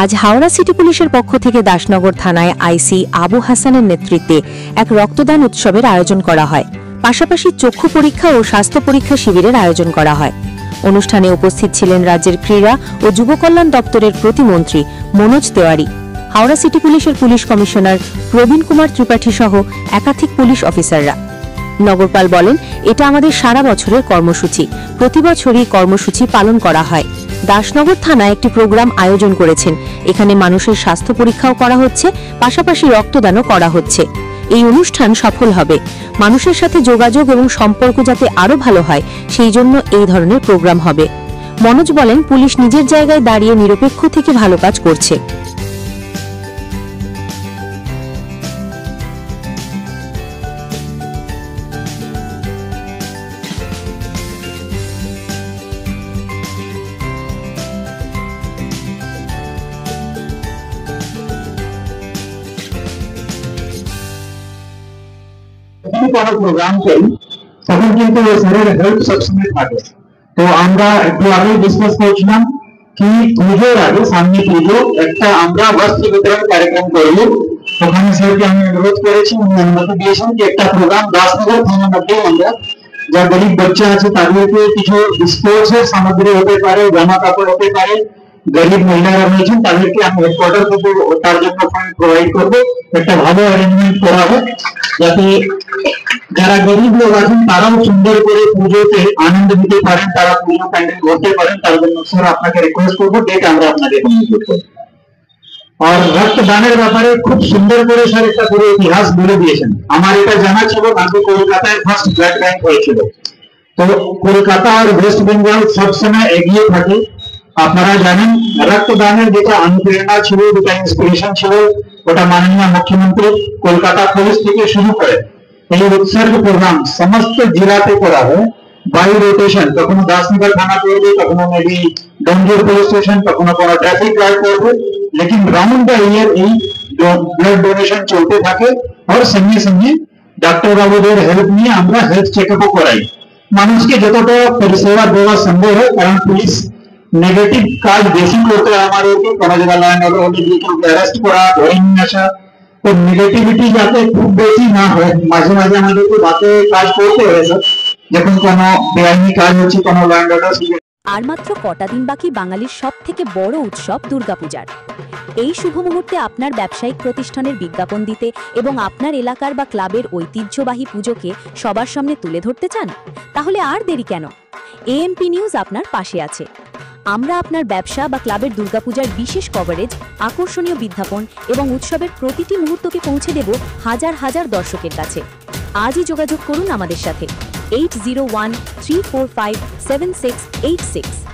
আজ হাওড়া সিটি পুলিশের পক্ষ থেকে দাসনগর থানায় আইসি আবু হাসানের নেতৃত্বে এক রক্তদান উৎসবের আয়োজন করা হয়। পাশাপাশি চক্ষু পরীক্ষা ও স্বাস্থ্য পরীক্ষা শিবিরের আয়োজন করা হয়। অনুষ্ঠানে উপস্থিত ছিলেন রাজ্যের ক্রীড়া ও যুব কল্যাণ দপ্তরের প্রতিমন্ত্রী মনোজ তেওয়ারি, হাওড়া সিটি পুলিশের পুলিশ কমিশনার প্রবীণ কুমার ত্রিপাঠী সহ একাধিক পুলিশ অফিসাররা। নগরপাল বলেন, এটা আমাদের সারা বছরের কর্মসূচি, প্রতি বছরই কর্মসূচি পালন করা হয়। দাসনগর থানায় একটি প্রোগ্রাম আয়োজন করেছেন। এখানে মানুষের স্বাস্থ্য পরীক্ষাও করা হচ্ছে, পাশাপাশি রক্তদানও করা হচ্ছে। এই অনুষ্ঠান সফল হবে, মানুষের সাথে যোগাযোগ এবং সম্পর্ক যাতে আরো ভালো হয় সেই জন্য এই ধরনের প্রোগ্রাম হবে। মনোজ বলেন, পুলিশ নিজের জায়গায় দাঁড়িয়ে নিরপেক্ষ থেকে ভালো কাজ করছে। প্রোগ্রাম করি তখন কিন্তু শরীরের হেলথ সবসময় থাকে। তো আমরা একটু আগে ডিসকাস করছিলাম কি পুজোর আগে, সামনে পুজো, একটা আমরা বস্ত্র বিতরণ কার্যক্রম করবো। ওখানে স্যারকে আমি অনুরোধ করেছি, অনুমতি দিয়েছেন যে একটা প্রোগ্রাম দাসনগর থানার মধ্যে আমরা যা গরিব বাচ্চা আছে তাদেরকে কিছু স্পোর্টসের সামগ্রী হতে পারে, জামা কাপড় হতে পারে, গরিব মহিলারা রয়েছেন তাদেরকে আমি হেডকোয়ার্টার থেকে তার জন্য ফান্ড প্রোভাইড করবো। একটা ভালো অ্যারেঞ্জমেন্ট করা হবে যাতে যারা গরিব লোক আছেন তারাও সুন্দর করে পুজোতে আনন্দ নিতে পারেন, তারা পুজো প্যান্ডেল করতে পারেন। তার জন্য স্যার আপনাকে রিকোয়েস্ট করবো, ডেট আমরা আপনাকে কমিউনিকেট করবো। আর রক্তদানের ব্যাপারে খুব সুন্দর করে স্যার একটা পুরো ইতিহাস বলে দিয়েছেন। আমার এটা জানা ছিল কারণ কলকাতায় ফার্স্ট ব্লাড ব্যাংক হয়েছিল। তো কলকাতা আর ওয়েস্ট বেঙ্গল সবসময় এগিয়ে থাকে। আপনারা জানেন রক্তদানের যেটা অনুপ্রেরণা ছিল, যেটা ইন্সপিরেশন ছিল, ওটা মাননীয় মুখ্যমন্ত্রী কলকাতা পুলিশ থেকে শুরু করে এই উৎসর্গ প্রোগ্রাম সমস্ত জেলাতে করা হয় বাই রোটেশন। কখনো দাসনগর থানা করবে, কখনো মেবি ডোমজুর পুলিশ স্টেশন, কখনো কোনো ট্রাফিক গার্ড করবে, লেকিন রাউন্ড দ্য ইয়ার এই ব্লাড ডোনেশন চলতে থাকে। আর সঙ্গে সঙ্গে ডাক্তার বাবুদের হেল্প নিয়ে আমরা হেলথ চেকআপও করাই। মানুষকে যতটা পরিষেবা দেওয়া সম্ভব হয়, কারণ পুলিশ নেগেটিভ কাজ বেশি করতে হয় আমাদেরকে, কোনো জায়গায় লাইন হলে অ্যারেস্ট করা, ধরে নিয়ে আসা। তো নেগেটিভিটি যাতে খুব বেশি না হয়, মাঝে মাঝে আমাদেরকে বাতে কাজ করতে হয়েছে যখন কোনো বেআইনি কাজ হচ্ছে, কোনো ল্যান্ড অর্ডার। আর মাত্র কটা দিন বাকি বাঙালির সব থেকে বড় উৎসব দুর্গাপূজার। এই শুভ মুহূর্তে আপনার ব্যবসায়িক প্রতিষ্ঠানের বিজ্ঞাপন দিতে এবং আপনার এলাকার বা ক্লাবের ঐতিহ্যবাহী পুজোকে সবার সামনে তুলে ধরতে চান, তাহলে আর দেরি কেন? এএমপি নিউজ আপনার পাশে আছে। আমরা আপনার ব্যবসা বা ক্লাবের দুর্গাপূজার বিশেষ কভারেজ, আকর্ষণীয় বিজ্ঞাপন এবং উৎসবের প্রতিটি মুহূর্তকে পৌঁছে দেব হাজার হাজার দর্শকের কাছে। আজই যোগাযোগ করুন আমাদের সাথে 8013457686।